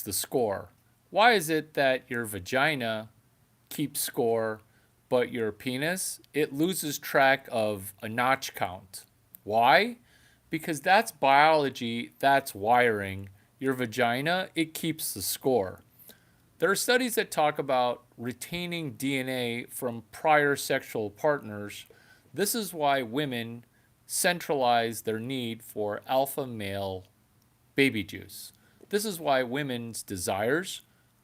the score? Why is it that your vagina keeps score, but your penis, it loses track of a notch count? Why? Because that's biology, that's wiring. Your vagina, it keeps the score. There are studies that talk about retaining DNA from prior sexual partners. This is why women centralize their need for alpha male baby juice. This is why women's desires,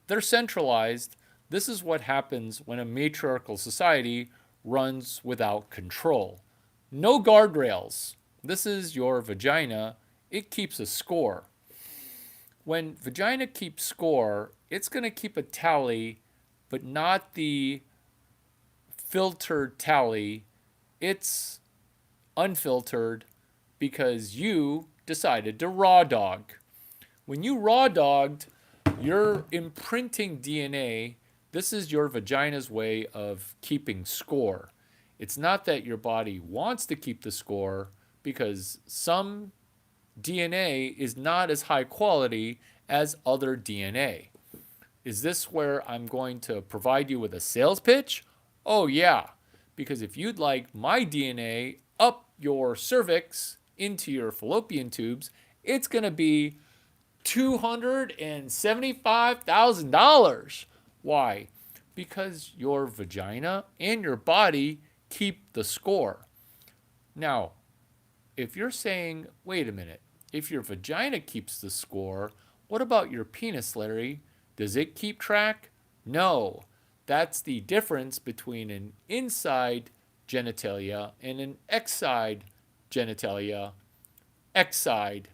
they're centralized. This is what happens when a matriarchal society runs without control. No guardrails. This is your vagina. It keeps a score. When vagina keeps score, it's going to keep a tally, but not the filtered tally. It's unfiltered because you decided to raw dog. When you raw dogged, you're imprinting DNA. This is your vagina's way of keeping score. It's not that your body wants to keep the score, because some DNA is not as high quality as other DNA. Is this where I'm going to provide you with a sales pitch? Oh, yeah. Because if you'd like my DNA up your cervix into your fallopian tubes, it's going to be $275,000. Why? Because your vagina and your body keep the score. Now, if you're saying, wait a minute, if your vagina keeps the score, what about your penis, Larry? Does it keep track? No. That's the difference between an inside genitalia and an exside genitalia. Exside,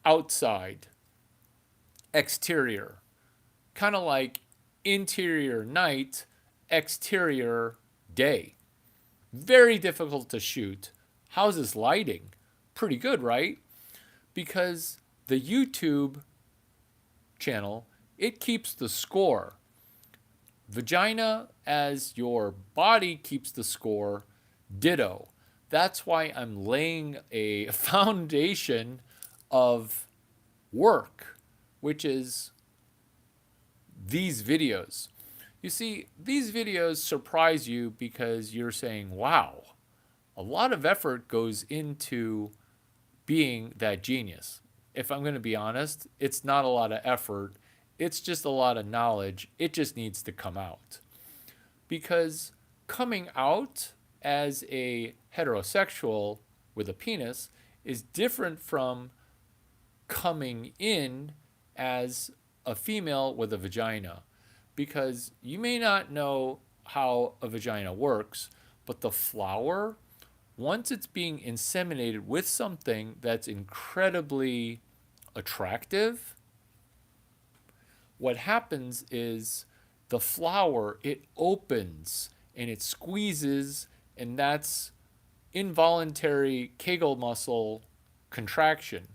outside, exterior. Kind of like interior night, exterior day. Very difficult to shoot. How's this lighting? Pretty good, right? Because the YouTube channel, it keeps the score. Vagina, as your body keeps the score, ditto. That's why I'm laying a foundation of work, which is these videos. You see, these videos surprise you because you're saying, wow, a lot of effort goes into being that genius. If I'm going to be honest, it's not a lot of effort. It's just a lot of knowledge. It just needs to come out. Because coming out as a heterosexual with a penis is different from coming in as a female with a vagina. Because you may not know how a vagina works, but the flower, once it's being inseminated with something that's incredibly attractive, what happens is the flower, it opens and it squeezes, and that's involuntary Kegel muscle contraction.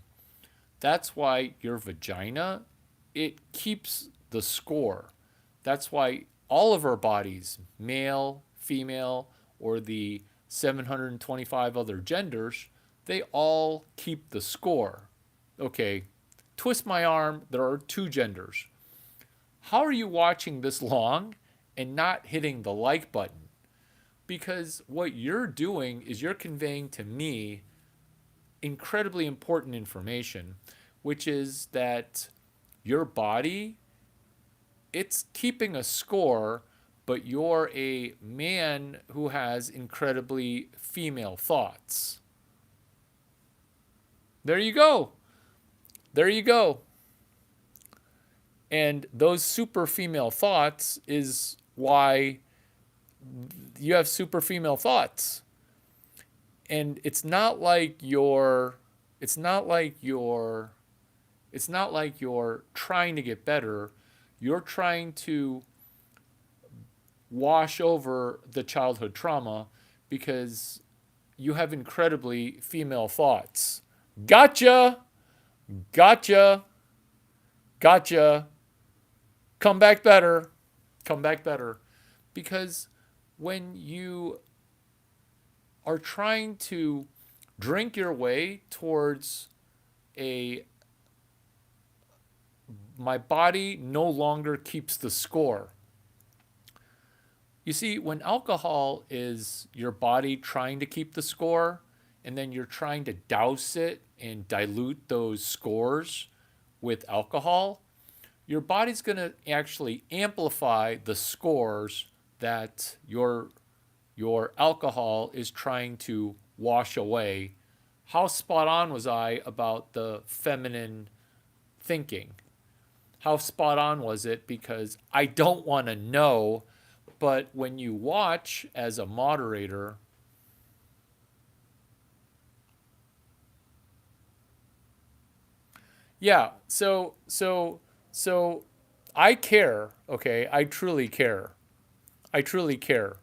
That's why your vagina, it keeps the score. That's why all of our bodies, male, female, or the 725 other genders, they all keep the score. Okay, twist my arm, there are two genders. How are you watching this long and not hitting the like button? Because what you're doing is you're conveying to me incredibly important information, which is that your body, it's keeping a score, but you're a man who has incredibly female thoughts. There you go. There you go. And those super female thoughts is why you have super female thoughts. And it's not like you're trying to get better. You're trying to wash over the childhood trauma because you have incredibly female thoughts. Gotcha! Gotcha! Gotcha! Come back better. Come back better. Because when you are trying to drink your way towards a my body no longer keeps the score. You see, when alcohol is your body trying to keep the score, and then you're trying to douse it and dilute those scores with alcohol, your body's going to actually amplify the scores that your alcohol is trying to wash away. How spot on was I about the feminine thinking? How spot on was it? Because I don't want to know, but when you watch as a moderator, yeah, so I care, okay? I truly care. I truly care.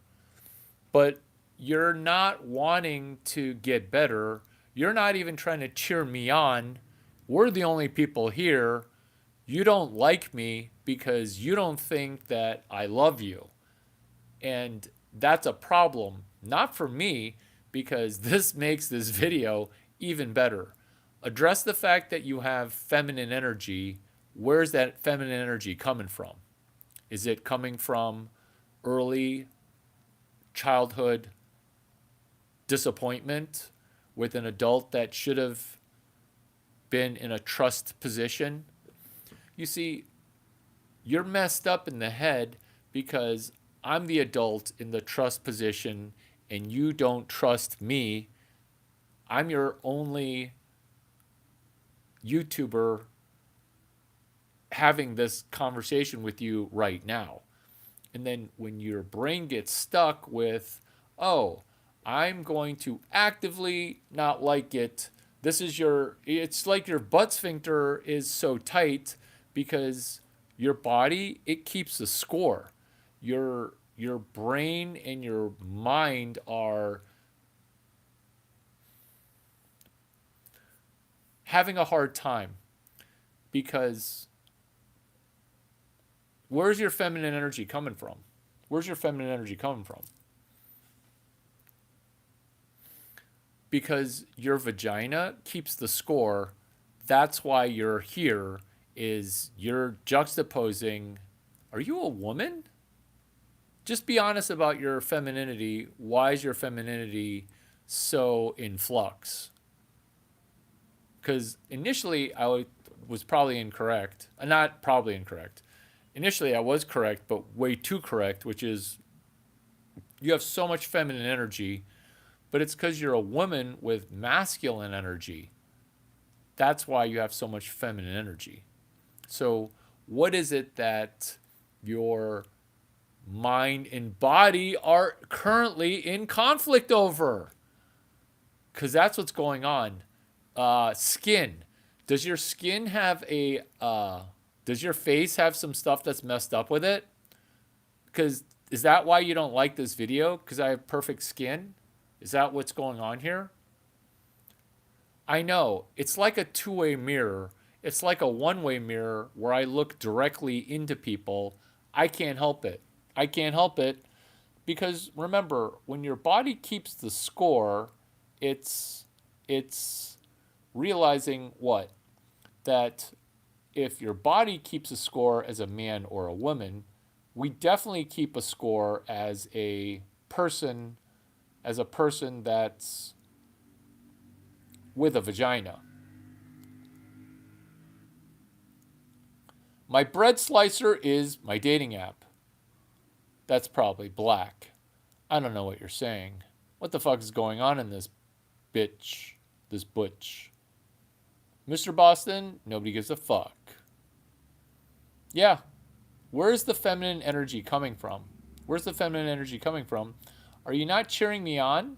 But you're not wanting to get better. You're not even trying to cheer me on. We're the only people here. You don't like me because you don't think that I love you. And that's a problem, not for me, because this makes this video even better. Address the fact that you have feminine energy. Where's that feminine energy coming from? Is it coming from early childhood disappointment with an adult that should have been in a trust position? You see, you're messed up in the head because I'm the adult in the trust position and you don't trust me. I'm your only YouTuber having this conversation with you right now. And then when your brain gets stuck with, oh, I'm going to actively not like it. It's like your butt sphincter is so tight because your body, it keeps the score. Your brain and your mind are having a hard time because where's your feminine energy coming from? Where's your feminine energy coming from? Because your vagina keeps the score. That's why you're here, is you're juxtaposing. Are you a woman? Just be honest about your femininity. Why is your femininity so in flux? Because initially I was probably incorrect. Not probably incorrect. Initially I was correct, but way too correct, which is you have so much feminine energy, but it's because you're a woman with masculine energy. That's why you have so much feminine energy. So, what is it that your mind and body are currently in conflict over? Because that's what's going on. Skin. Does your skin have a? Does your face have some stuff that's messed up with it? Because is that why you don't like this video? Because I have perfect skin? Is that what's going on here? I know. It's like a two-way mirror. It's like a one-way mirror where I look directly into people. I can't help it. I can't help it because remember, when your body keeps the score, it's realizing what? That if your body keeps a score as a man or a woman, we definitely keep a score as a person that's with a vagina. My bread slicer is my dating app. That's probably black. I don't know what you're saying. What the fuck is going on in this bitch? This butch. Mr. Boston, nobody gives a fuck. Yeah. Where's the feminine energy coming from? Where's the feminine energy coming from? Are you not cheering me on?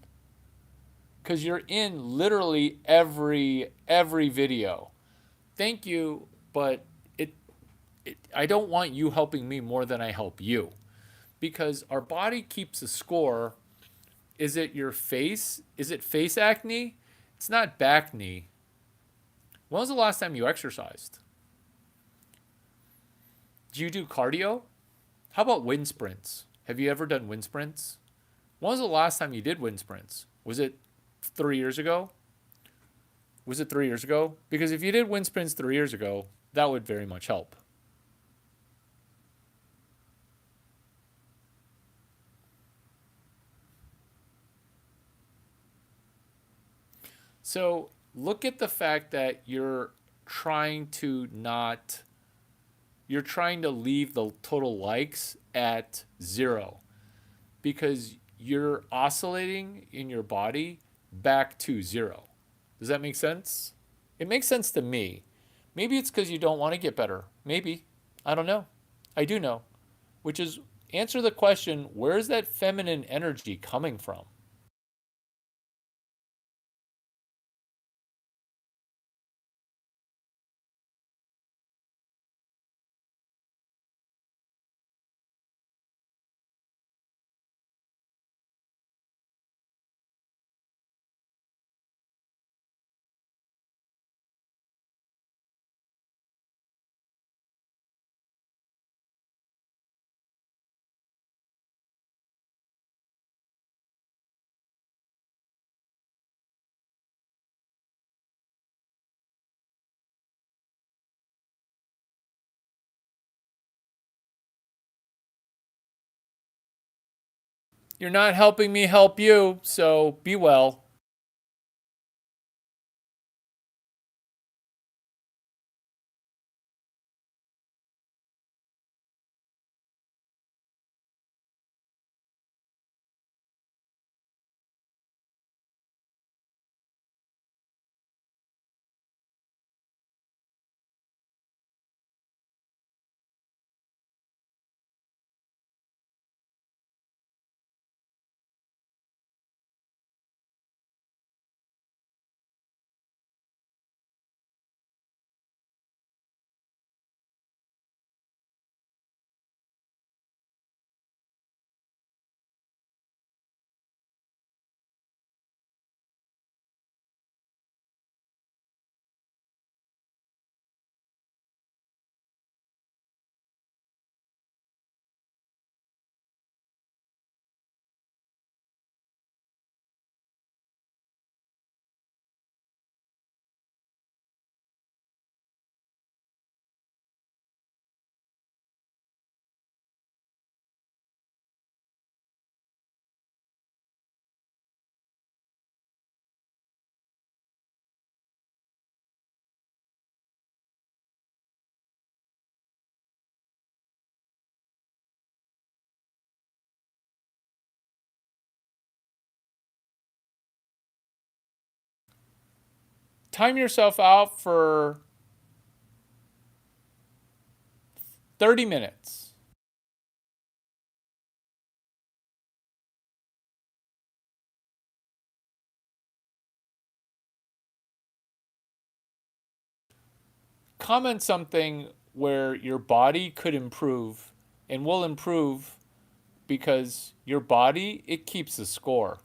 Because you're in literally every video. Thank you, but I don't want you helping me more than I help you. Because our body keeps a score. Is it your face? Is it face acne? It's not back knee. When was the last time you exercised? Do you do cardio? How about wind sprints? Have you ever done wind sprints? When was the last time you did wind sprints? Was it 3 years ago? Was it 3 years ago? Because if you did wind sprints 3 years ago, that would very much help. So look at the fact that trying to not, you're trying to leave the total likes at zero because you're oscillating in your body back to zero. Does that make sense? It makes sense to me. Maybe it's because you don't want to get better. Maybe. I don't know. I do know. Which is answer the question, where's that feminine energy coming from? You're not helping me help you, so be well. Time yourself out for 30 minutes. Comment something where your body could improve and will improve because your body, it keeps the score.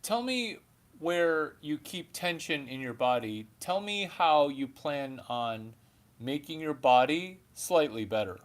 Tell me where you keep tension in your body. Tell me how you plan on making your body slightly better.